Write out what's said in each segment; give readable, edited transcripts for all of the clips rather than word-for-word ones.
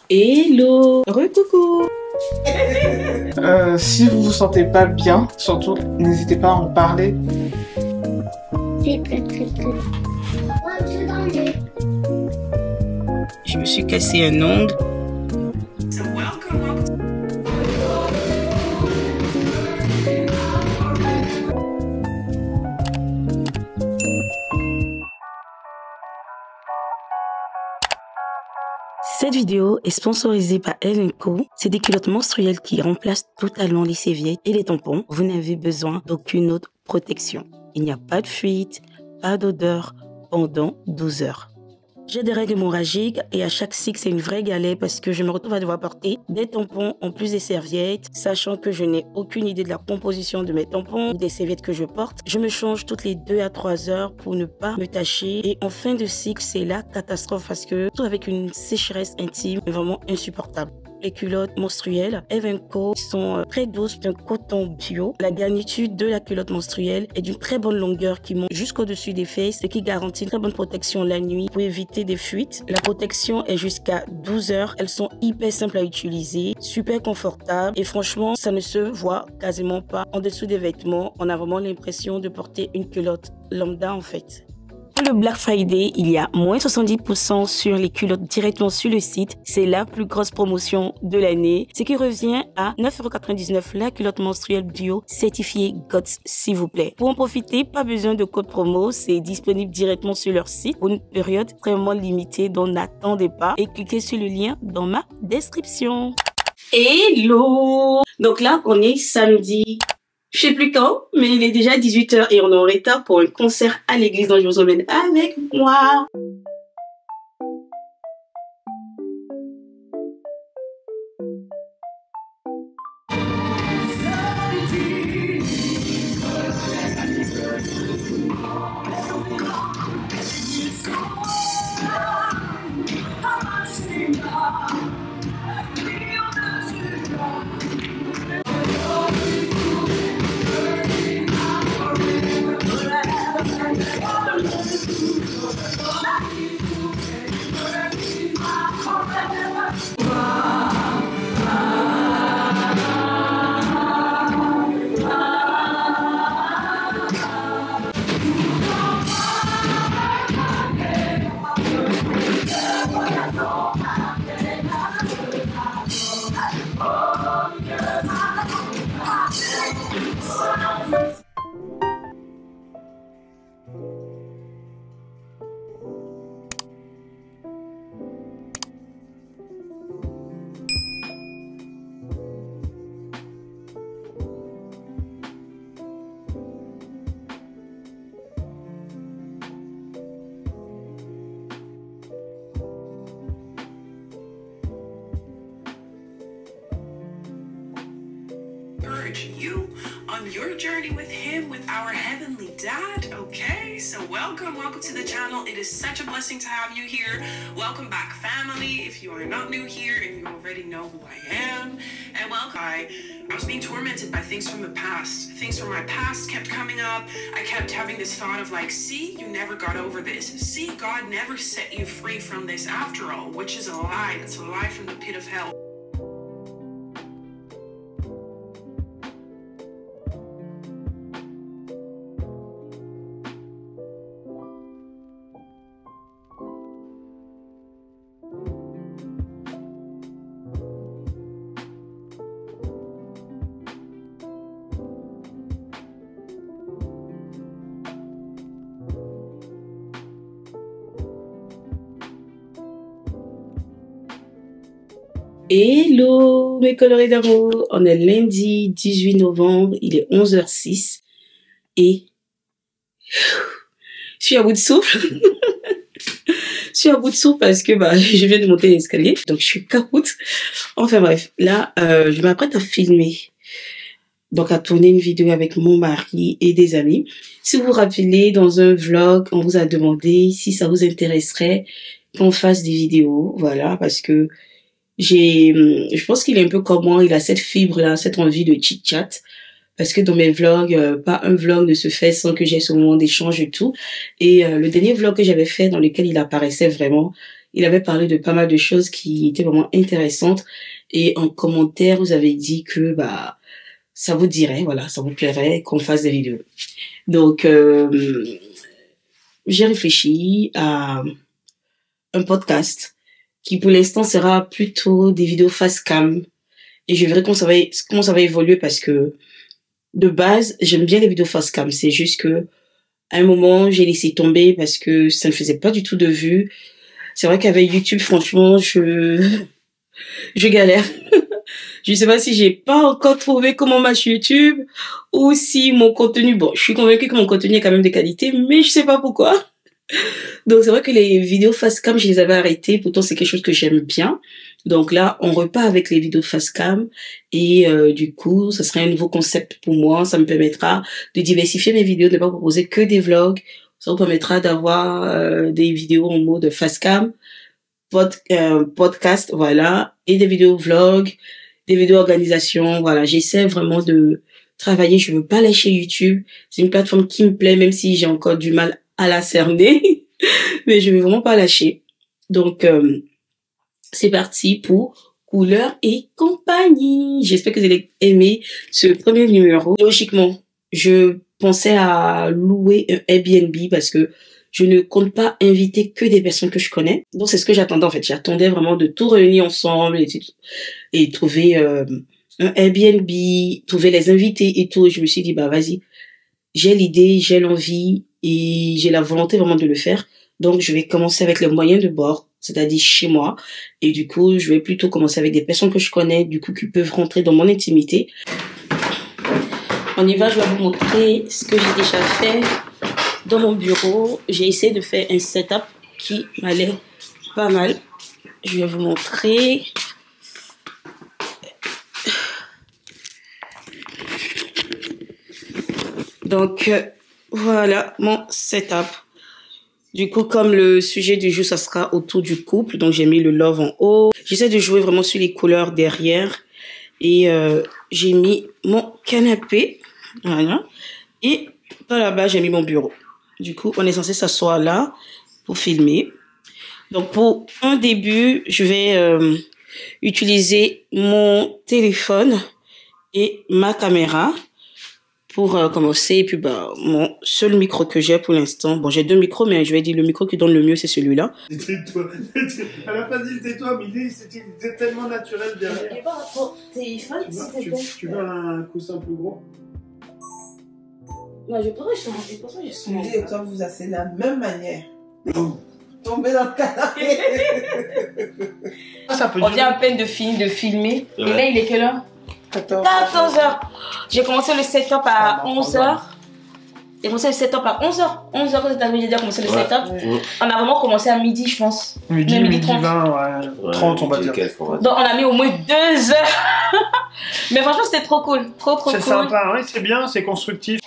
Hello, recoucou. Si vous vous sentez pas bien, surtout n'hésitez pas à en parler. Je me suis cassé un ongle. Cette vidéo est sponsorisée par Elle & Co. C'est des culottes menstruelles qui remplacent totalement les serviettes et les tampons. Vous n'avez besoin d'aucune autre protection. Il n'y a pas de fuite, pas d'odeur pendant 12 heures. J'ai des règles hémorragiques et à chaque cycle, c'est une vraie galère parce que je me retrouve à devoir porter des tampons en plus des serviettes, sachant que je n'ai aucune idée de la composition de mes tampons ou des serviettes que je porte. Je me change toutes les 2 à 3 heures pour ne pas me tacher et en fin de cycle, c'est la catastrophe parce que tout avec une sécheresse intime est vraiment insupportable. Les culottes menstruelles Elle & Co sont très douces, d'un coton bio. La garniture de la culotte menstruelle est d'une très bonne longueur qui monte jusqu'au-dessus des fesses, ce qui garantit une très bonne protection la nuit pour éviter des fuites. La protection est jusqu'à 12 heures. Elles sont hyper simples à utiliser, super confortables et franchement, ça ne se voit quasiment pas en dessous des vêtements. On a vraiment l'impression de porter une culotte lambda en fait. Pour le Black Friday, il y a moins 70% sur les culottes directement sur le site. C'est la plus grosse promotion de l'année, ce qui revient à 9,99 € la culotte menstruelle bio certifiée GOTS, s'il vous plaît. Pour en profiter, pas besoin de code promo, c'est disponible directement sur leur site pour une période extrêmement limitée, donc n'attendez pas et cliquez sur le lien dans ma description. Hello! Donc là, on est samedi. Je sais plus quand, mais il est déjà 18 h et on est en retard pour un concert à l'église, donc je vous emmène avec moi. You on your journey with him, with our heavenly dad. Okay, so welcome to the channel. It is such a blessing to have you here. Welcome back, family, if you are not new here and you already know who I am. And welcome. I was being tormented by things from the past. Things from my past kept coming up. I kept having this thought of like, see, you never got over this. See, God never set you free from this after all, which is a lie. It's a lie from the pit of hell. Hello mes colorés d'amour, on est lundi 18 novembre, il est 11h06 et je suis à bout de souffle. Je suis à bout de souffle parce que je viens de monter l'escalier, donc je suis capoute. Enfin bref, là je m'apprête à filmer, donc à tourner une vidéo avec mon mari et des amis. Si vous vous rappelez, dans un vlog, on vous a demandé si ça vous intéresserait qu'on fasse des vidéos, voilà, parce que je pense qu'il est un peu comme moi, il a cette fibre-là, cette envie de chit-chat. Parce que dans mes vlogs, pas un vlog ne se fait sans que j'ai ce moment d'échange et tout. Et le dernier vlog que j'avais fait, dans lequel il apparaissait vraiment, Il avait parlé de pas mal de choses qui étaient vraiment intéressantes. Et en commentaire, vous avez dit que bah ça vous dirait, voilà, ça vous plairait qu'on fasse des vidéos. Donc, j'ai réfléchi à un podcast qui pour l'instant sera plutôt des vidéos face cam. Et je verrai comment ça va évoluer parce que de base, j'aime bien les vidéos face cam. C'est juste que à un moment, j'ai laissé tomber parce que ça ne faisait pas du tout de vues. C'est vrai qu'avec YouTube, franchement, je galère. Je sais pas si j'ai pas encore trouvé comment marche YouTube ou si mon contenu, bon, je suis convaincue que mon contenu est quand même de qualité, mais je sais pas pourquoi. Donc c'est vrai que les vidéos face cam, je les avais arrêtées. Pourtant, c'est quelque chose que j'aime bien. Donc là, on repart avec les vidéos face cam et du coup, ça sera un nouveau concept pour moi. Ça me permettra de diversifier mes vidéos, de ne pas proposer que des vlogs. Ça vous permettra d'avoir des vidéos en mode face cam, podcast, voilà, et des vidéos vlogs, des vidéos organisation. Voilà, j'essaie vraiment de travailler. Je veux pas lâcher YouTube. C'est une plateforme qui me plaît, même si j'ai encore du mal à la cerner, mais je vais vraiment pas lâcher. Donc, c'est parti pour Couleur et compagnie. J'espère que vous allez aimer ce premier numéro. Logiquement, je pensais à louer un Airbnb parce que je ne compte pas inviter que des personnes que je connais. Donc, c'est ce que j'attendais en fait. J'attendais vraiment de tout réunir ensemble et trouver un Airbnb, trouver les invités et tout. Et je me suis dit, bah vas-y, j'ai l'idée, j'ai l'envie et j'ai la volonté vraiment de le faire. Donc, je vais commencer avec les moyens de bord, c'est-à-dire chez moi. Et du coup, je vais plutôt commencer avec des personnes que je connais, du coup, qui peuvent rentrer dans mon intimité. On y va, je vais vous montrer ce que j'ai déjà fait dans mon bureau. J'ai essayé de faire un setup qui m'allait pas mal. Je vais vous montrer. Donc, voilà mon setup. Du coup, comme le sujet du jour, ça sera autour du couple. Donc, j'ai mis le love en haut. J'essaie de jouer vraiment sur les couleurs derrière. Et j'ai mis mon canapé. Voilà. Et par là-bas, j'ai mis mon bureau. Du coup, on est censé s'asseoir là pour filmer. Donc, pour un début, je vais utiliser mon téléphone et ma caméra pour commencer. Et puis, bah, mon seul micro que j'ai pour l'instant. Bon, j'ai 2 micros, mais je vais dire le micro qui donne le mieux, c'est celui-là. Tais-toi. Elle a pas dit tais-toi, mais c'était tellement naturel derrière. Et par rapport au téléphone, Tu veux un coussin plus gros? Non, je pourrais changer. Pourquoi je suis Tu dis et toi, vous asseyez de la même manière. Tombez dans le canapé. On vient à peine de finir de filmer. Et là, il est quelle heure? 14h. J'ai commencé le setup à 11h. J'ai commencé le setup à 11h. 11h quand t'avais déjà commencé le setup. On a vraiment commencé à midi, je pense. Midi 30. 20, ouais. 30, on va dire. Donc on a mis au moins 2 heures. Mais franchement, c'était trop cool. Trop cool. C'est sympa, ouais, c'est bien, c'est constructif.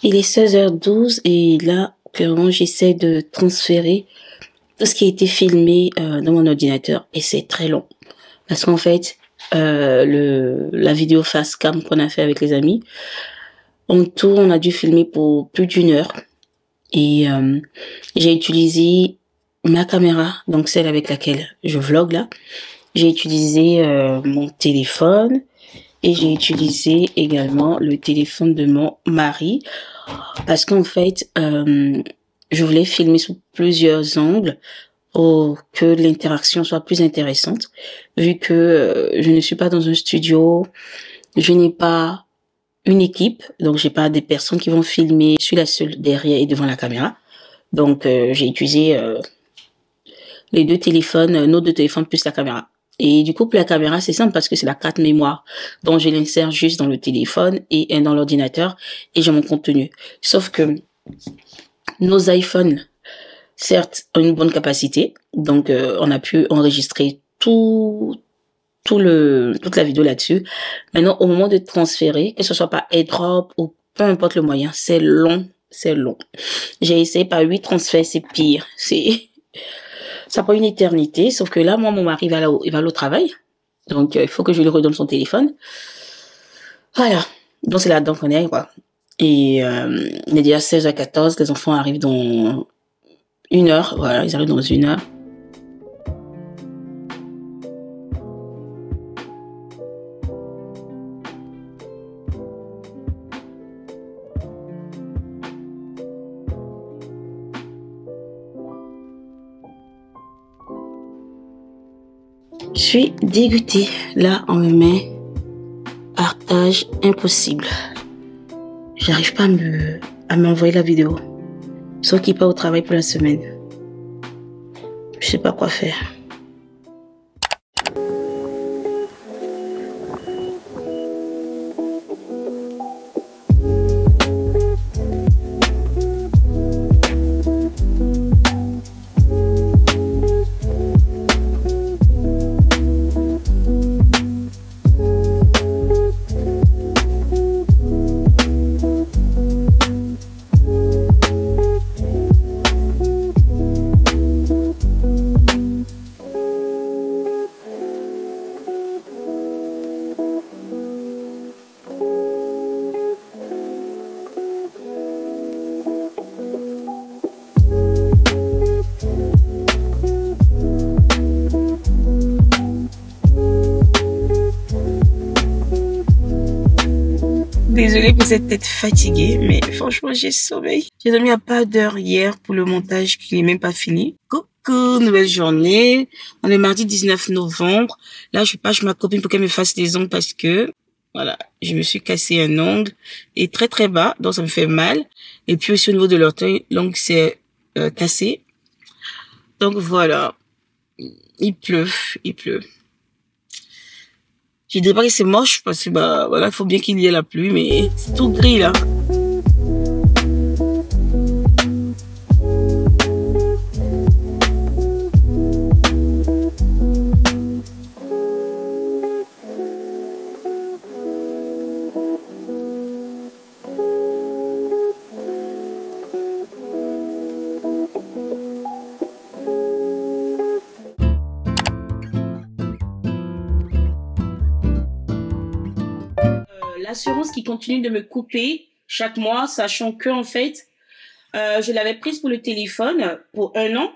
Il est 16h12 et là, clairement, j'essaie de transférer tout ce qui a été filmé dans mon ordinateur et c'est très long. Parce qu'en fait, la vidéo face cam qu'on a fait avec les amis, en tout, on a dû filmer pour plus d'1 heure. Et j'ai utilisé ma caméra, donc celle avec laquelle je vlog là. J'ai utilisé mon téléphone et j'ai utilisé également le téléphone de mon mari. Parce qu'en fait, je voulais filmer sous plusieurs angles pour que l'interaction soit plus intéressante. Vu que je ne suis pas dans un studio, je n'ai pas une équipe, donc j'ai pas des personnes qui vont filmer. Je suis la seule derrière et devant la caméra. Donc j'ai utilisé les 2 téléphones, nos 2 téléphones plus la caméra. Et du coup, pour la caméra, c'est simple parce que c'est la carte mémoire. Donc, je l'insère juste dans le téléphone et dans l'ordinateur et j'ai mon contenu. Sauf que nos iPhones, certes, ont une bonne capacité. Donc, on a pu enregistrer toute la vidéo là-dessus. Maintenant, au moment de transférer, que ce soit par AirDrop ou peu importe le moyen, c'est long, c'est long. J'ai essayé par 8 transferts, c'est pire. Ça prend une éternité, sauf que là, moi, mon mari il va au travail. Donc, il faut que je lui redonne son téléphone. Voilà. Donc, c'est là-dedans qu'on est, quoi. Et il est déjà 16h14, les enfants arrivent dans 1 heure. Voilà, ils arrivent dans 1 heure. Je suis dégoûtée. Là, on me met partage impossible. J'arrive pas à m'envoyer la vidéo. Sauf qu'il part au travail pour la semaine. Je sais pas quoi faire. Désolée pour cette tête fatiguée, mais franchement, j'ai sommeil. J'ai dormi à pas d'heure hier pour le montage qui n'est même pas fini. Coucou, nouvelle journée. On est mardi 19 novembre. Là, je passe ma copine pour qu'elle me fasse les ongles parce que, voilà, je me suis cassé un ongle et très très bas, donc ça me fait mal. Et puis aussi au niveau de l'orteil, l'ongle s'est cassé. Donc voilà, il pleut. Je dirais pas que c'est moche parce que bah voilà, il faut bien qu'il y ait la pluie, mais c'est tout gris là. L'assurance qui continue de me couper chaque mois, sachant que en fait, je l'avais prise pour le téléphone pour 1 an.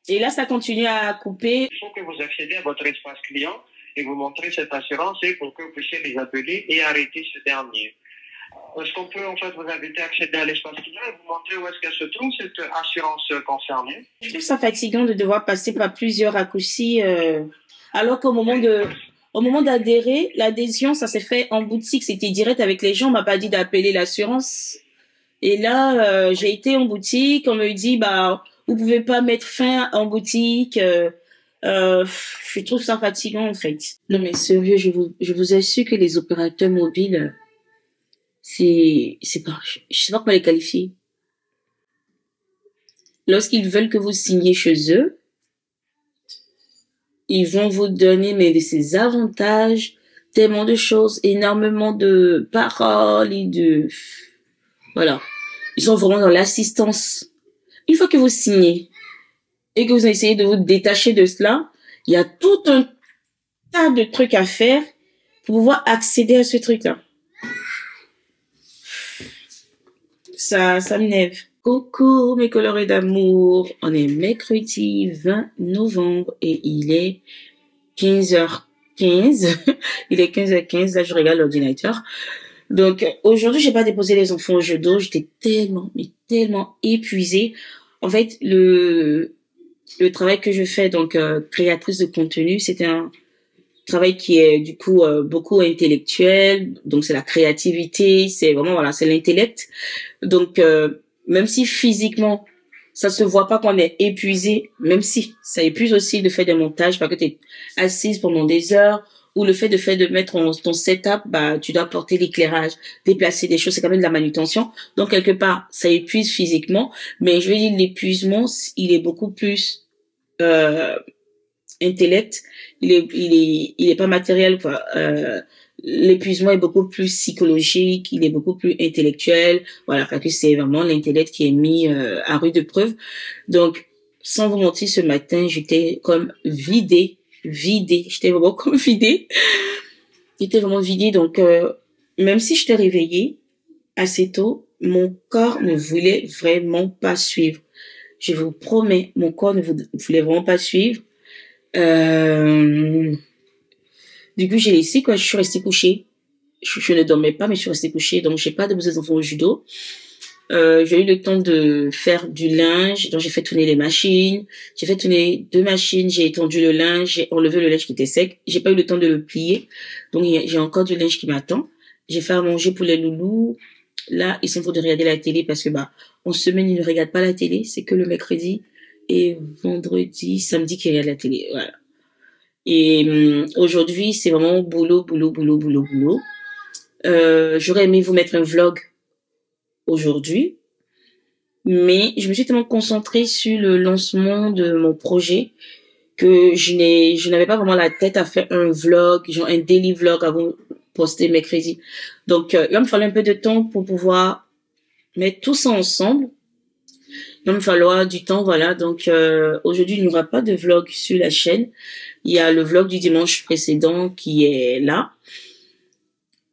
Et là, ça continue à couper. Il faut que vous accédez à votre espace client et vous montrez cette assurance et pour que vous puissiez les appeler et arrêter ce dernier. Est-ce qu'on peut en fait vous inviter à accéder à l'espace client et vous montrer où est-ce qu'elle se trouve, cette assurance concernée? Je trouve ça fatigant de devoir passer par plusieurs raccourcis, alors qu'au moment d'adhérer, l'adhésion, ça s'est fait en boutique, c'était direct avec les gens, on m'a pas dit d'appeler l'assurance. Et là, j'ai été en boutique, on me dit, bah, vous pouvez pas mettre fin en boutique. Je trouve ça fatigant, en fait. Non, mais sérieux, je vous assure que les opérateurs mobiles, c'est pas, je sais pas comment les qualifier. Lorsqu'ils veulent que vous signiez chez eux, ils vont vous donner de ces avantages, tellement de choses, énormément de paroles et voilà. Ils sont vraiment dans l'assistance. Une fois que vous signez et que vous essayez de vous détacher de cela, il y a tout un tas de trucs à faire pour pouvoir accéder à ce truc-là. Ça m'énerve. Coucou mes colorés d'amour, on est mercredi 20 novembre et il est 15h15. Il est 15h15, là je regarde l'ordinateur. Donc aujourd'hui, j'ai pas déposé les enfants au judo, j'étais tellement épuisée. En fait, le travail que je fais, donc créatrice de contenu, c'était un travail qui est du coup beaucoup intellectuel, donc c'est la créativité, c'est vraiment voilà, c'est l'intellect. Donc même si physiquement ça se voit pas qu'on est épuisé, même si ça épuise aussi de faire des montages parce que tu es assise pendant des heures, ou le fait de mettre ton setup, bah tu dois porter l'éclairage, déplacer des choses, c'est quand même de la manutention. Donc quelque part ça épuise physiquement, mais je veux dire l'épuisement il est beaucoup plus intellect, il est pas matériel quoi. L'épuisement est beaucoup plus psychologique, il est beaucoup plus intellectuel, voilà, parce que c'est vraiment l'intellect qui est mis à rude épreuve. Donc sans vous mentir, ce matin j'étais comme vidée, j'étais vraiment comme vidée, donc même si je t'ai réveillée assez tôt, mon corps ne voulait vraiment pas suivre. Je vous promets, mon corps ne voulait vraiment pas suivre. Du coup, j'ai laissé, quoi, je suis restée couchée. Je ne dormais pas, mais je suis restée couchée. Donc, j'ai pas déposé les enfants au judo. J'ai eu le temps de faire du linge, donc j'ai fait tourner les machines, j'ai fait tourner 2 machines, j'ai étendu le linge, j'ai enlevé le linge qui était sec, j'ai pas eu le temps de le plier, donc j'ai encore du linge qui m'attend. J'ai fait à manger pour les loulous. Là, ils sont en train de regarder la télé parce que en semaine ils ne regardent pas la télé, c'est que le mercredi et vendredi, samedi qu'ils regardent la télé, voilà. Et aujourd'hui, c'est vraiment boulot. J'aurais aimé vous mettre un vlog aujourd'hui, mais je me suis tellement concentrée sur le lancement de mon projet que je n'avais pas vraiment la tête à faire un vlog, genre un daily vlog à vous poster mercredi. Donc, il va me falloir un peu de temps pour pouvoir mettre tout ça ensemble. Il va me falloir du temps, voilà. Donc, aujourd'hui, il n'y aura pas de vlog sur la chaîne. Il y a le vlog du dimanche précédent qui est là.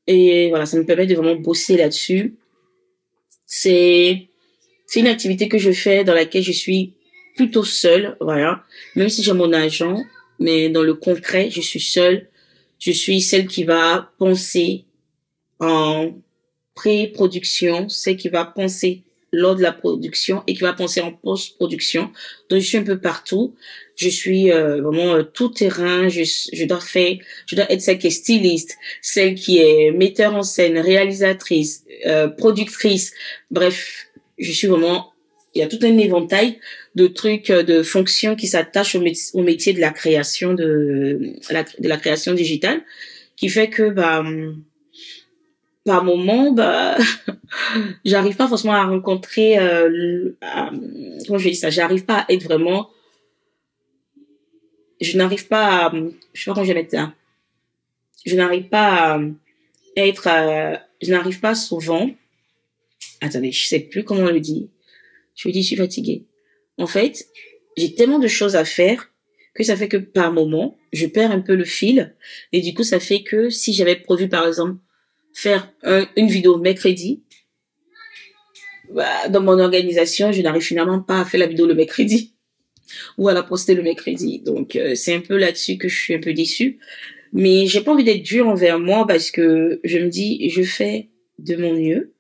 Et voilà, ça me permet de vraiment bosser là-dessus. C'est une activité que je fais dans laquelle je suis plutôt seule, voilà. Même si j'ai mon agent, mais dans le concret, je suis seule. Je suis celle qui va penser en pré-production, celle qui va penser lors de la production et qui va penser en post-production. Donc, je suis un peu partout. Je suis vraiment tout terrain. Je dois être celle qui est styliste, celle qui est metteur en scène, réalisatrice, productrice. Bref, je suis vraiment... Il y a tout un éventail de trucs, de fonctions qui s'attachent au métier de la création de la création digitale, qui fait que par moment, j'arrive pas forcément à rencontrer, comment je vais dire ça, j'arrive pas à être vraiment, je n'arrive pas à, je sais pas comment je vais mettre ça, je n'arrive pas à être, je n'arrive pas souvent, attendez, je sais plus comment on le dit, je me dis, je suis fatiguée. En fait, j'ai tellement de choses à faire que ça fait que par moment, je perds un peu le fil. Et du coup, ça fait que si j'avais prévu, par exemple, faire une vidéo mercredi, dans mon organisation, je n'arrive finalement pas à faire la vidéo le mercredi ou à la poster le mercredi. Donc, c'est un peu là-dessus que je suis un peu déçue. Mais j'ai pas envie d'être dure envers moi parce que je me dis, je fais de mon mieux.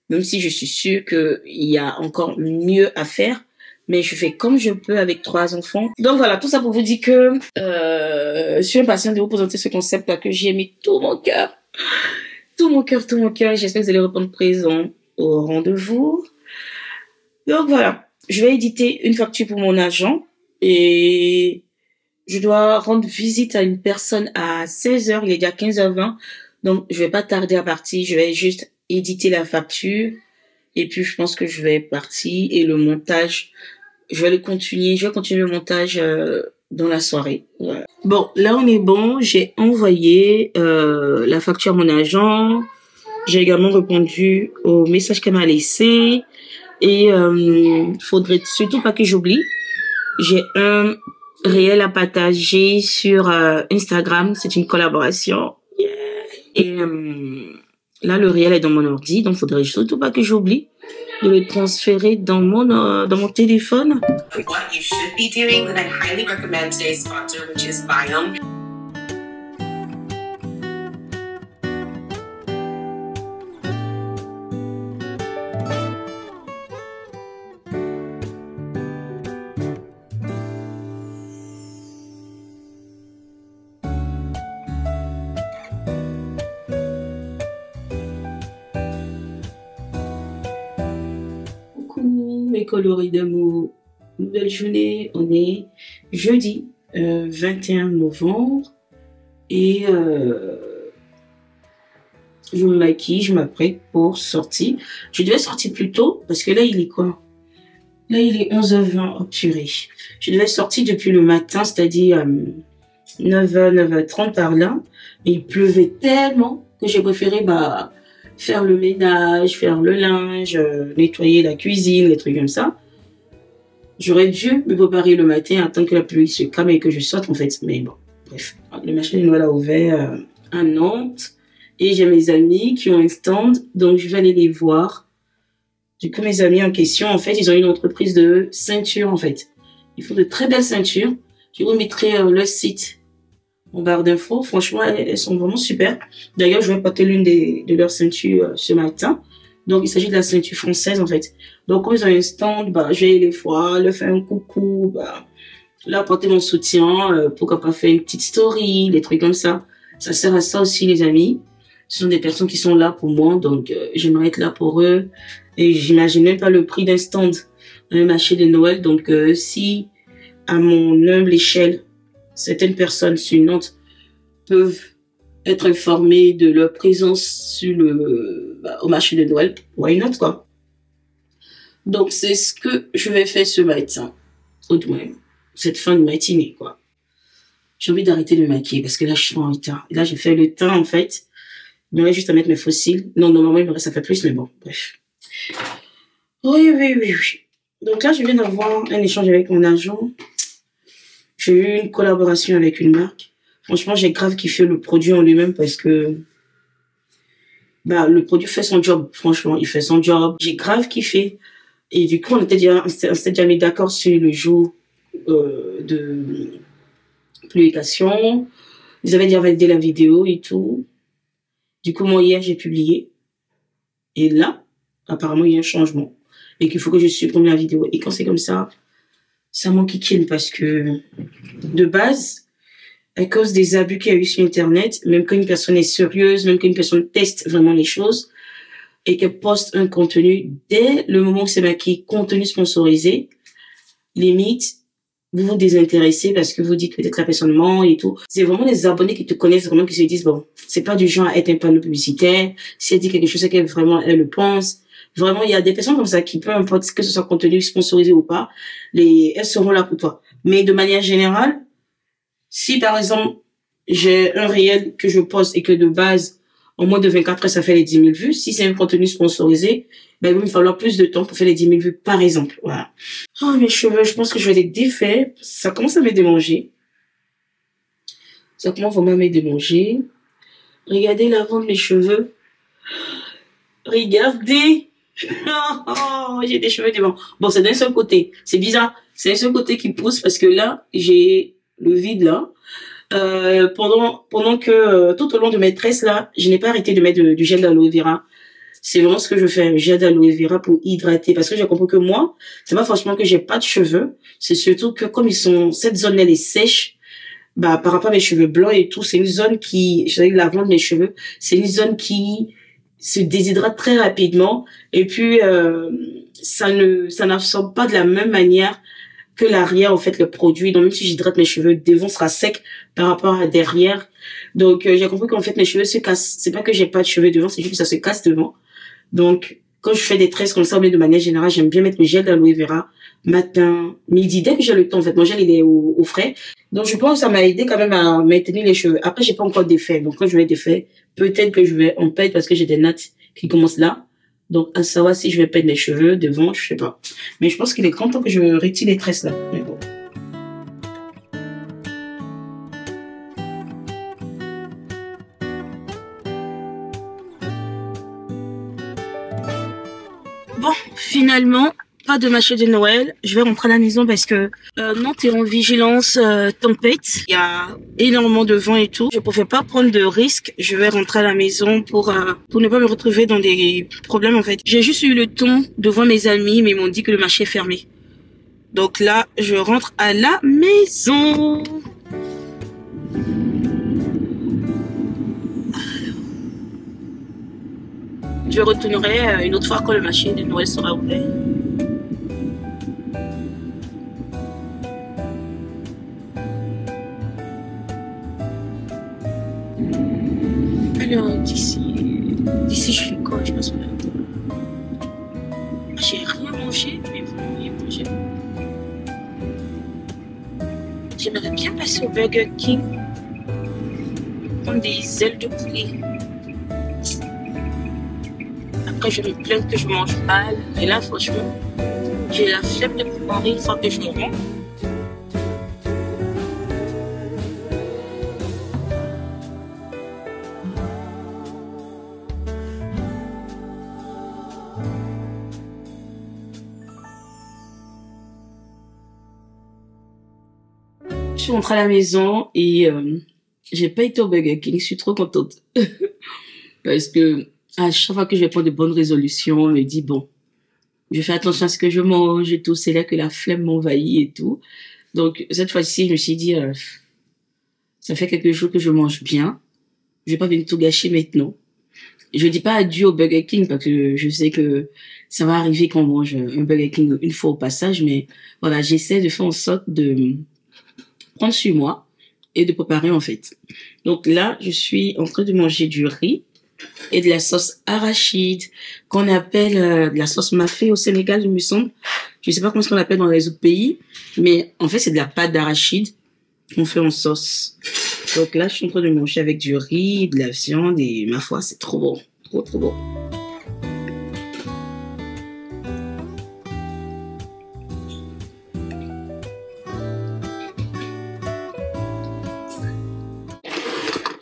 Même si je suis sûre qu'il y a encore mieux à faire, mais je fais comme je peux avec 3 enfants. Donc voilà, tout ça pour vous dire que je suis impatiente de vous présenter ce concept-là que j'ai mis tout mon cœur. Tout mon cœur. J'espère que vous allez répondre présent au rendez-vous. Donc voilà, je vais éditer une facture pour mon agent et je dois rendre visite à une personne à 16h, il est déjà 15h20. Donc je vais pas tarder à partir, je vais juste éditer la facture et puis je pense que je vais partir et le montage je vais continuer le montage dans la soirée. Voilà. Bon, là on est bon, j'ai envoyé la facture à mon agent, j'ai également répondu au message qu'elle m'a laissé et faudrait surtout pas que j'oublie, j'ai un réel à partager sur Instagram, c'est une collaboration. Yeah. Et là, le réel est dans mon ordi, donc faudrait surtout pas que j'oublie de le transférer dans mon téléphone. What you should be doing, then I highly recommend today's sponsor, which is Biome. Mes coloris d'amour, nouvelle journée, on est jeudi 21 novembre et je me maquille, je m'apprête pour sortir. Je devais sortir plus tôt parce que là il est quoi? Là il est 11h20, oh purée. Je devais sortir depuis le matin, c'est-à-dire 9h, 9h30 par là, mais il pleuvait tellement que j'ai préféré faire le ménage, faire le linge, nettoyer la cuisine, les trucs comme ça. J'aurais dû me préparer le matin, attendre que la pluie se calme et que je sorte en fait. Mais bon, bref. Le marché de Noël a ouvert à Nantes. Et j'ai mes amis qui ont un stand, donc je vais aller les voir. Du coup, mes amis en question, en fait, ils ont une entreprise de ceintures en fait. Ils font de très belles ceintures. Je vous mettrai leur site en barre d'infos. Franchement, elles sont vraiment super. D'ailleurs, je vais porter l'une de leurs ceintures ce matin. Donc, il s'agit de la ceinture française, en fait. Donc, quand ils ont un stand, bah, je vais les voir, leur faire un coucou, bah, leur apporter mon soutien, pourquoi pas faire une petite story, des trucs comme ça. Ça sert à ça aussi, les amis. Ce sont des personnes qui sont là pour moi, donc j'aimerais être là pour eux. Et j'imagine même pas le prix d'un stand, un marché de Noël. Donc, si, à mon humble échelle, certaines personnes sur Nantes peuvent être informées de leur présence sur au marché de Noël, why not, quoi. Donc, c'est ce que je vais faire ce matin, au moins, cette fin de matinée, quoi. J'ai envie d'arrêter de me maquiller parce que là, je suis en retard. Et là, j'ai fait le teint, en fait. Il me reste juste à mettre mes fossiles. Non, normalement, il me reste à faire plus, mais bon, bref. Oui. Donc là, je viens d'avoir un échange avec mon agent. J'ai eu une collaboration avec une marque. Franchement, j'ai grave kiffé le produit en lui-même parce que bah, le produit fait son job. Franchement, il fait son job. J'ai grave kiffé. Et du coup, on s'était déjà mis d'accord sur le jour de publication. Ils avaient déjà validé la vidéo et tout. Du coup, moi, hier, j'ai publié. Et là, apparemment, il y a un changement. Et qu'il faut que je supprime la vidéo. Et quand c'est comme ça m'enquiquine parce que, de base, à cause des abus qu'il y a eu sur Internet, même quand une personne est sérieuse, même quand une personne teste vraiment les choses, et qu'elle poste un contenu, dès le moment où c'est marqué contenu sponsorisé, limite, vous vous désintéressez parce que vous dites peut-être la personne ment et tout. C'est vraiment les abonnés qui te connaissent vraiment qui se disent, bon, c'est pas du genre à être un panneau publicitaire. Si elle dit quelque chose, c'est qu'elle vraiment, elle le pense. Vraiment, il y a des personnes comme ça qui, peu importe que ce soit contenu sponsorisé ou pas, elles seront là pour toi. Mais de manière générale, si par exemple, j'ai un réel que je poste et que de base, en moins de 24 heures, ça fait les 10 000 vues. Si c'est un contenu sponsorisé, ben, il va me falloir plus de temps pour faire les 10 000 vues, par exemple. Voilà. Oh, mes cheveux, je pense que je vais les défaire. Ça commence à me démanger. Ça commence vraiment à me démanger. Regardez l'avant de mes cheveux. Regardez. Oh, j'ai des cheveux devant. Bon, c'est d'un seul côté. C'est bizarre. C'est un seul côté qui pousse parce que là, j'ai le vide là. Pendant que tout au long de mes tresses là, je n'ai pas arrêté de mettre du gel d'aloe vera. C'est vraiment ce que je fais, un gel d'aloe vera pour hydrater. Parce que j'ai compris que moi, c'est pas forcément que j'ai pas de cheveux. C'est surtout que comme cette zone elle est sèche, bah par rapport à mes cheveux blancs et tout, c'est une zone qui, je sais l'avant de mes cheveux, c'est une zone qui se déshydrate très rapidement. Et puis ça n'absorbe pas de la même manière que l'arrière, en fait, le produit. Donc, même si j'hydrate mes cheveux, devant sera sec par rapport à derrière. Donc, j'ai compris qu'en fait, mes cheveux se cassent. C'est pas que j'ai pas de cheveux devant, c'est juste que ça se casse devant. Donc, quand je fais des tresses comme ça, mais de manière générale, j'aime bien mettre le gel d'aloe vera matin, midi, dès que j'ai le temps, en fait. Mon gel, il est au frais. Donc, je pense que ça m'a aidé quand même à maintenir les cheveux. Après, j'ai pas encore d'effet. Donc, quand je vais défaire, peut-être que je vais en perdre parce que j'ai des nattes qui commencent là. Donc, à savoir si je vais perdre les cheveux devant, je sais pas. Mais je pense qu'il est grand temps que je retire les tresses là. Mais bon. Bon, finalement, pas de marché de Noël. Je vais rentrer à la maison parce que Nantes est en vigilance tempête. Il y a énormément de vent et tout. Je ne pouvais pas prendre de risques. Je vais rentrer à la maison pour ne pas me retrouver dans des problèmes en fait. J'ai juste eu le temps de voir mes amis, mais ils m'ont dit que le marché est fermé. Donc là, je rentre à la maison. Je retournerai une autre fois quand le marché de Noël sera ouvert. Alors, d'ici, je fais quoi? Je pense que j'ai rien mangé, mais vraiment rien mangé. J'aimerais bien passer au Burger King, prendre des ailes de poulet. Après, je me plains que je mange mal. Et là, franchement, j'ai la flemme de préparer une fois que je me rends. Je suis rentrée à la maison et j'ai pas été au Burger King. Je suis trop contente. Parce que à chaque fois que je vais prendre de bonnes résolutions, on me dit, bon, je fais attention à ce que je mange et tout. C'est là que la flemme m'envahit et tout. Donc, cette fois-ci, je me suis dit, ça fait quelques jours que je mange bien. Je vais pas venir tout gâcher maintenant. Je dis pas adieu au Burger King parce que je sais que ça va arriver qu'on mange un Burger King une fois au passage. Mais voilà, j'essaie de faire en sorte de prendre sur moi et de préparer en fait. Donc là, je suis en train de manger du riz et de la sauce arachide qu'on appelle de la sauce mafé au Sénégal, il me semble. Je sais pas comment est-ce qu'on l'appelle dans les autres pays, mais en fait, c'est de la pâte d'arachide qu'on fait en sauce. Donc là, je suis en train de manger avec du riz, de la viande et ma foi, c'est trop bon. Trop, trop bon.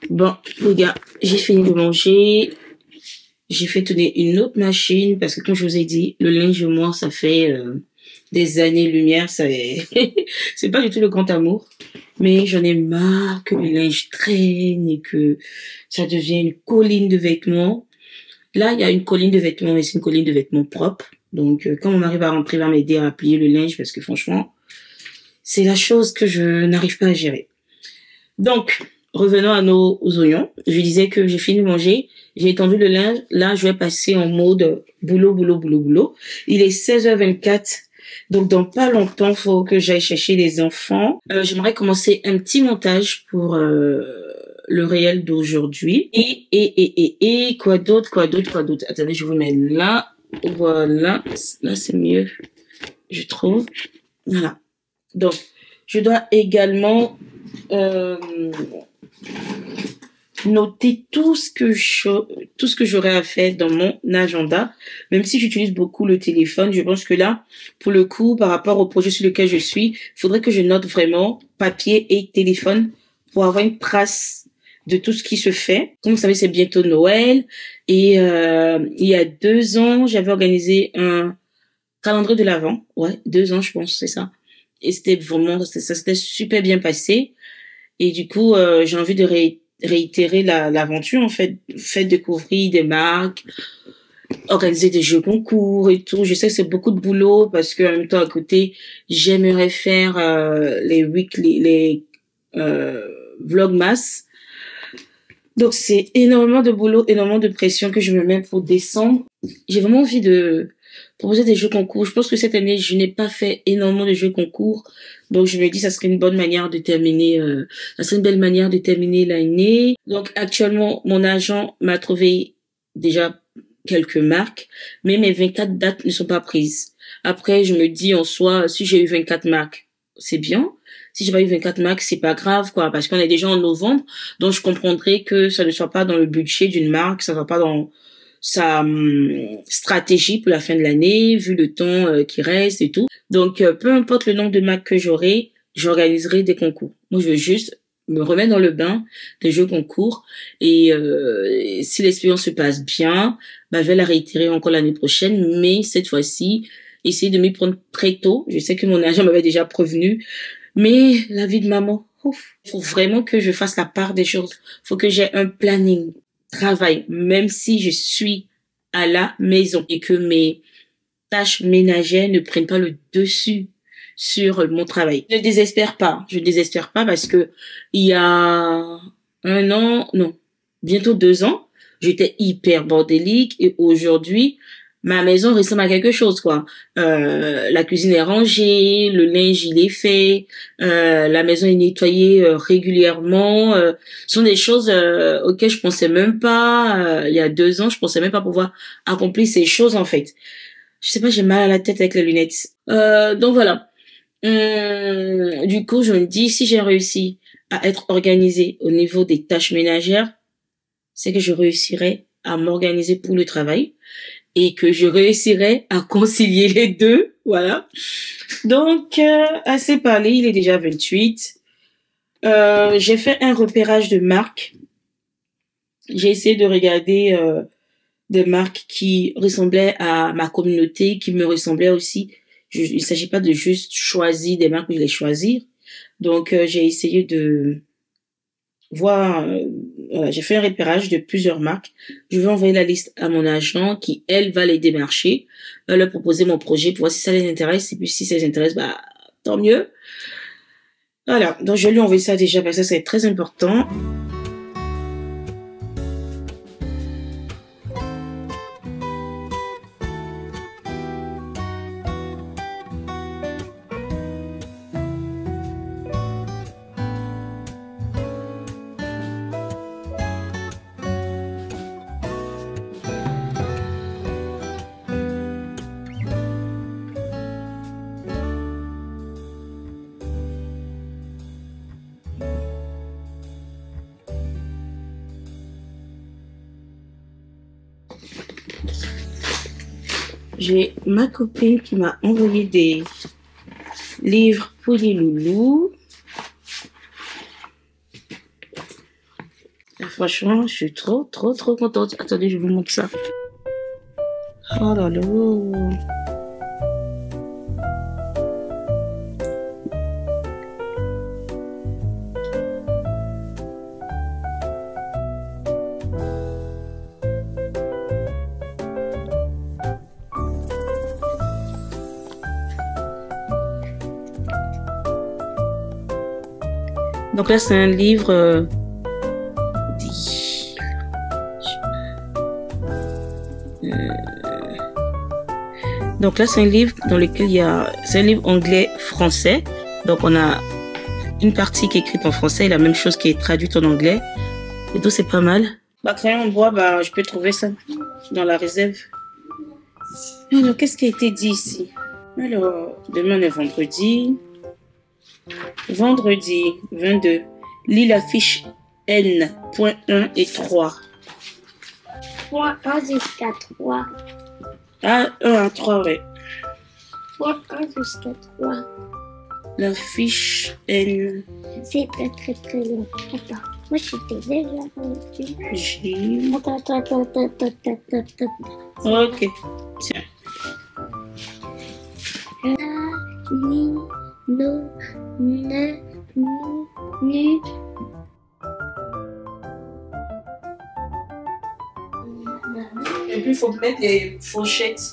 Bon, les gars, j'ai fini de manger. J'ai fait tourner une autre machine parce que comme je vous ai dit, le linge, moi, ça fait des années-lumière. C'est pas du tout le grand amour. Mais j'en ai marre que le linge traîne et que ça devient une colline de vêtements. Là, il y a une colline de vêtements, mais c'est une colline de vêtements propres. Donc, quand mon mari va rentrer, il va m'aider à plier le linge parce que franchement, c'est la chose que je n'arrive pas à gérer. Donc, revenons à nos oignons. Je disais que j'ai fini de manger. J'ai étendu le linge. Là, je vais passer en mode boulot, boulot, boulot, boulot. Il est 16h24. Donc, dans pas longtemps, faut que j'aille chercher les enfants. J'aimerais commencer un petit montage pour le réel d'aujourd'hui. Et quoi d'autre. Attendez, je vous mets là. Voilà. Là, c'est mieux, je trouve. Voilà. Donc, je dois également noter tout ce que j'aurai à faire dans mon agenda, même si j'utilise beaucoup le téléphone. Je pense que là, pour le coup, par rapport au projet sur lequel je suis, il faudrait que je note vraiment papier et téléphone pour avoir une trace de tout ce qui se fait. Comme vous savez, c'est bientôt Noël et il y a 2 ans, j'avais organisé un calendrier de l'Avent. Ouais, 2 ans, je pense, c'est ça. Et c'était vraiment, ça s'était super bien passé. Et du coup, j'ai envie de réitérer l'aventure, en fait. Faire découvrir des marques, organiser des jeux concours et tout. Je sais que c'est beaucoup de boulot parce que en même temps, à côté, j'aimerais faire les vlogmas. Donc, c'est énormément de boulot, énormément de pression que je me mets pour décembre. J'ai vraiment envie de proposer des jeux concours. Je pense que cette année, je n'ai pas fait énormément de jeux concours. Donc, je me dis, ça serait une bonne manière de terminer, ça serait une belle manière de terminer l'année. Donc, actuellement, mon agent m'a trouvé déjà quelques marques, mais mes 24 dates ne sont pas prises. Après, je me dis en soi, si j'ai eu 24 marques, c'est bien. Si j'ai pas eu 24 marques, c'est pas grave, quoi, parce qu'on est déjà en novembre. Donc, je comprendrais que ça ne soit pas dans le budget d'une marque, ça ne soit pas dans sa stratégie pour la fin de l'année, vu le temps qui reste et tout. Donc, peu importe le nombre de marques que j'aurai, j'organiserai des concours. Moi, je veux juste me remettre dans le bain des jeux concours. Et si l'expérience se passe bien, bah, je vais la réitérer encore l'année prochaine. Mais cette fois-ci, essayer de m'y prendre très tôt. Je sais que mon agent m'avait déjà prévenu. Mais la vie de maman, il faut vraiment que je fasse la part des choses. Il faut que j'ai un planning travail, même si je suis à la maison et que mes tâches ménagères ne prennent pas le dessus sur mon travail. Je ne désespère pas parce que il y a 1 an, non, bientôt 2 ans, j'étais hyper bordélique et aujourd'hui, ma maison ressemble à quelque chose, quoi. La cuisine est rangée, le linge il est fait, la maison est nettoyée régulièrement. Ce sont des choses auxquelles je pensais même pas. Il y a 2 ans, je pensais même pas pouvoir accomplir ces choses en fait. Je sais pas, j'ai mal à la tête avec les lunettes. Donc voilà. Du coup, je me dis, si j'ai réussi à être organisée au niveau des tâches ménagères, c'est que je réussirai à m'organiser pour le travail. Et que je réussirai à concilier les deux, voilà. Donc, assez parlé, il est déjà 28. J'ai fait un repérage de marques. J'ai essayé de regarder des marques qui ressemblaient à ma communauté, qui me ressemblaient aussi. Il ne s'agit pas de juste choisir des marques, je les choisir. Donc, j'ai essayé de voir voilà, j'ai fait un repérage de plusieurs marques. Je vais envoyer la liste à mon agent qui, elle, va les démarcher, va leur proposer mon projet pour voir si ça les intéresse. Et puis, si ça les intéresse, bah, tant mieux. Voilà. Donc, je vais lui envoyer ça déjà parce que ça, c'est très important. J'ai ma copine qui m'a envoyé des livres pour les loulous. Et franchement, je suis trop contente. Attendez, je vous montre ça. Oh là là. Donc là, c'est un livre donc là, c'est un livre dans lequel c'est un livre anglais-français. Donc on a une partie qui est écrite en français et la même chose qui est traduite en anglais. Et tout, c'est pas mal. Bah, crayon en bois, bah, je peux trouver ça dans la réserve. Alors, qu'est-ce qui a été dit ici? Alors, demain est vendredi. Vendredi 22, lis la fiche N.1 et 3. Point 1 jusqu'à 3. Ah, 1 à 3, ouais. Point 1 jusqu'à 3. La fiche N. C'est très long. Attends, moi j'étais déjà rendu. J. Attends. Ok, tiens. La, ni, no, ne, nu, nu. Et puis il faut mettre les fourchettes.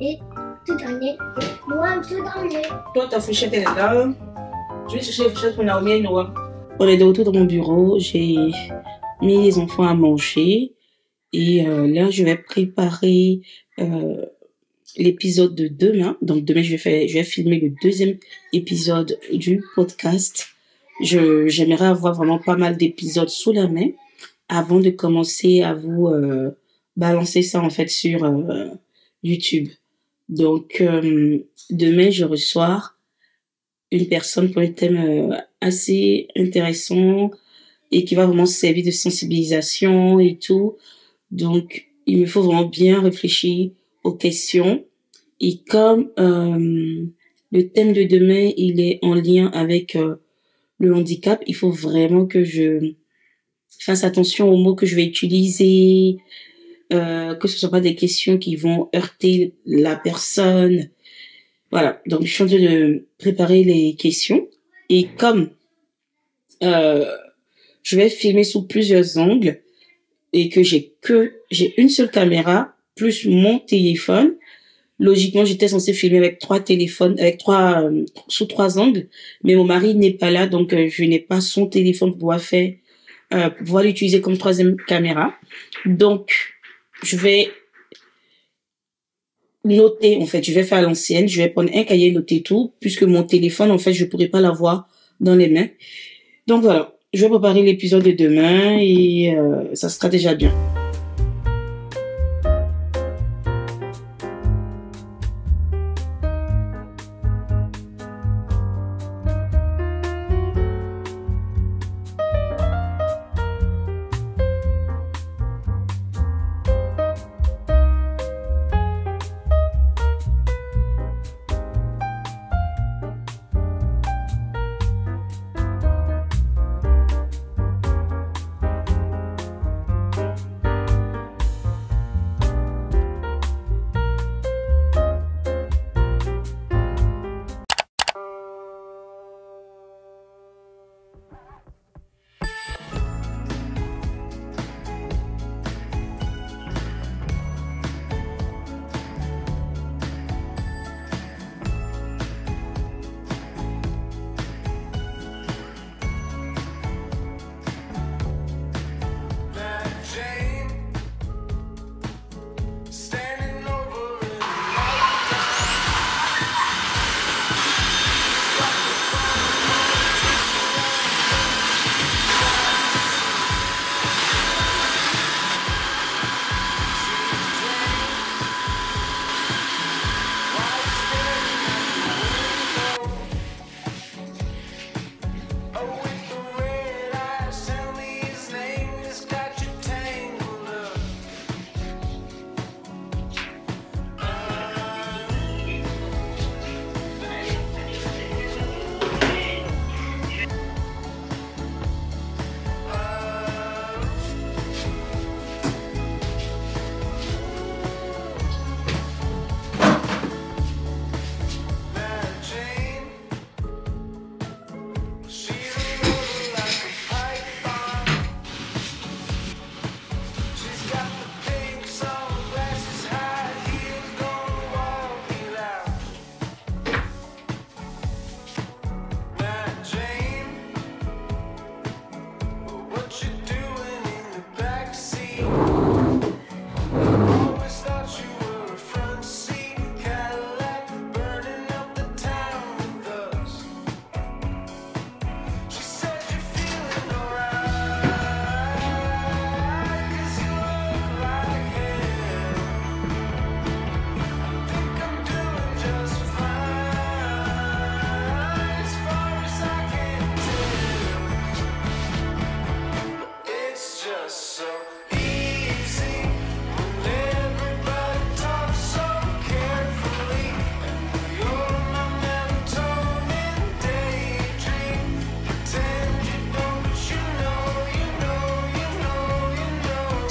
Et tout dernier. Moi, tout dernier. Toi, ta fourchette, elle est là. Je vais chercher les fourchettes pour Naomi et Noah. On est de retour dans mon bureau. J'ai mis les enfants à manger. Et là, je vais préparer l'épisode de demain. Donc demain, je vais filmer le deuxième épisode du podcast. J'aimerais avoir vraiment pas mal d'épisodes sous la main avant de commencer à vous balancer ça en fait sur YouTube. Donc demain, je reçois une personne pour un thème assez intéressant et qui va vraiment servir de sensibilisation et tout. Donc, il me faut vraiment bien réfléchir aux questions. Et comme le thème de demain, il est en lien avec le handicap, il faut vraiment que je fasse attention aux mots que je vais utiliser, que ce soit pas des questions qui vont heurter la personne. Voilà, donc je suis en train de préparer les questions. Et comme je vais filmer sous plusieurs angles, et que j'ai une seule caméra plus mon téléphone. Logiquement, j'étais censée filmer avec trois téléphones, sous trois angles, mais mon mari n'est pas là, donc je n'ai pas son téléphone pour pouvoir l'utiliser comme troisième caméra. Donc, je vais noter, en fait, je vais faire à l'ancienne, je vais prendre un cahier, noter tout, puisque mon téléphone, en fait, je pourrais pas l'avoir dans les mains. Donc voilà. Je vais préparer l'épisode de demain et ça sera déjà bien.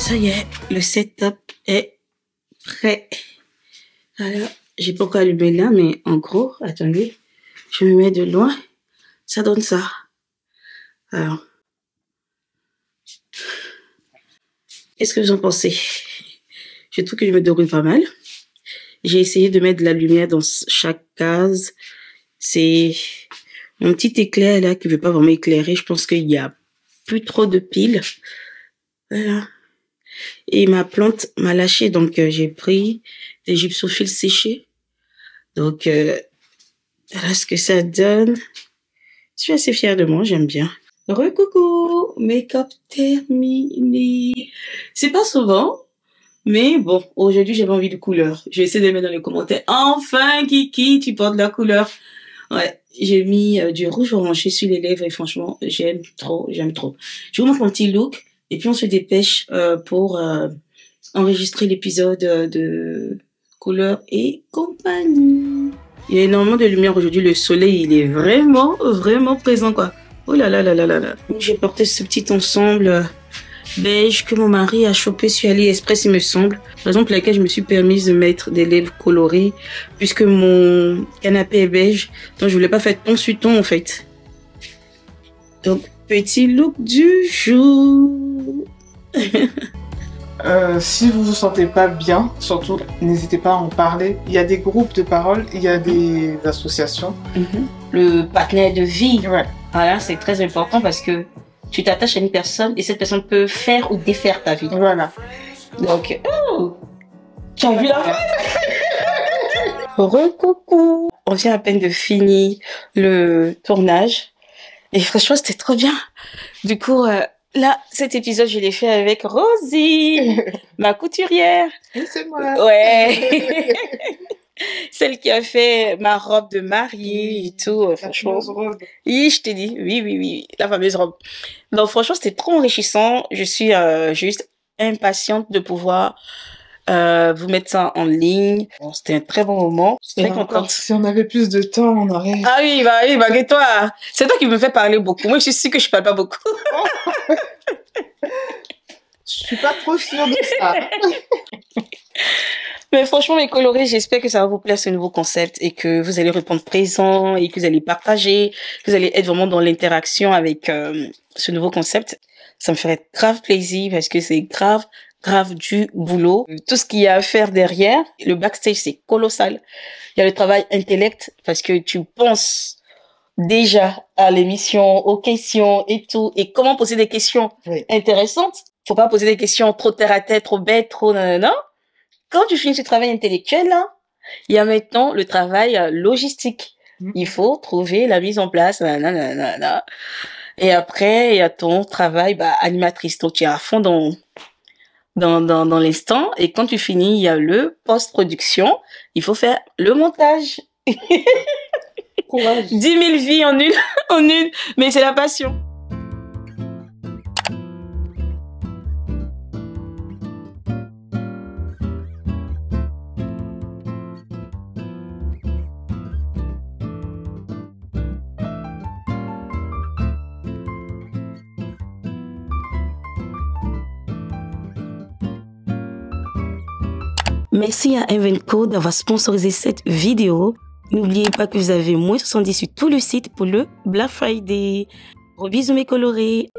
Ça y est, le setup est prêt. Alors, j'ai pas encore allumé là, mais en gros, attendez, je me mets de loin, ça donne ça. Alors, qu'est-ce que vous en pensez? Je trouve que je me déroule pas mal. J'ai essayé de mettre de la lumière dans chaque case. C'est mon petit éclair là qui veut pas vraiment éclairer. Je pense qu'il y a plus trop de piles. Voilà. Et ma plante m'a lâché, donc j'ai pris des gypsophiles séchés. Donc voilà ce que ça donne. Je suis assez fière de moi, j'aime bien. Recoucou, make-up terminé. C'est pas souvent, mais bon, aujourd'hui j'avais envie de couleur. Je vais essayer de le mettre dans les commentaires. Enfin, Kiki, tu portes de la couleur. Ouais, j'ai mis du rouge orangé sur les lèvres et franchement, j'aime trop, j'aime trop. Je vous montre mon petit look et puis on se dépêche pour enregistrer l'épisode de couleur et compagnie. Il y a énormément de lumière aujourd'hui, le soleil il est vraiment, vraiment présent quoi. Oh là là là là là là. J'ai porté ce petit ensemble beige que mon mari a chopé sur AliExpress il me semble. Raison pour laquelle je me suis permise de mettre des lèvres colorées puisque mon canapé est beige. Donc je voulais pas faire ton sur ton en fait. Donc petit look du jour. Si vous vous sentez pas bien, surtout n'hésitez pas à en parler. Il y a des groupes de parole, il y a des associations. Le partenaire de vie. Ouais. Voilà, c'est très important parce que tu t'attaches à une personne et cette personne peut faire ou défaire ta vie. Voilà. Donc, oh, tu as vu la fin? Recoucou. On vient à peine de finir le tournage et franchement c'était trop bien. Du coup, là, cet épisode je l'ai fait avec Rosie, ma couturière. C'est moi. Ouais. Celle qui a fait ma robe de mariée et tout, franchement. Oui, je t'ai dit, oui, la fameuse robe. Donc franchement, c'était trop enrichissant. Je suis juste impatiente de pouvoir vous mettre ça en ligne. Bon, c'était un très bon moment. Je suis très contente. Si on avait plus de temps, on aurait... Ah oui, bah, que toi, c'est toi qui me fais parler beaucoup. Moi, je suis sûre que je parle pas beaucoup. Je suis pas trop sûre de ça. Mais franchement, mes colorés, j'espère que ça va vous plaire ce nouveau concept et que vous allez répondre présent et que vous allez partager, que vous allez être vraiment dans l'interaction avec ce nouveau concept. Ça me ferait grave plaisir parce que c'est grave du boulot. Tout ce qu'il y a à faire derrière, le backstage, c'est colossal. Il y a le travail intellect parce que tu penses déjà à l'émission, aux questions et tout, et comment poser des questions intéressantes. Faut pas poser des questions trop terre à tête, trop bêtes, trop nanana. Quand tu finis ce travail intellectuel, là, il y a maintenant le travail logistique. Il faut trouver la mise en place, nanana. Et après, il y a ton travail animatrice. Donc, tu es à fond dans l'instant. Et quand tu finis, il y a le post-production. Il faut faire le montage. Courage. 10 000 vies en une. Mais c'est la passion. Merci à Invenco d'avoir sponsorisé cette vidéo. N'oubliez pas que vous avez moins 70 sur tout le site pour le Black Friday. Gros bisous mes colorés.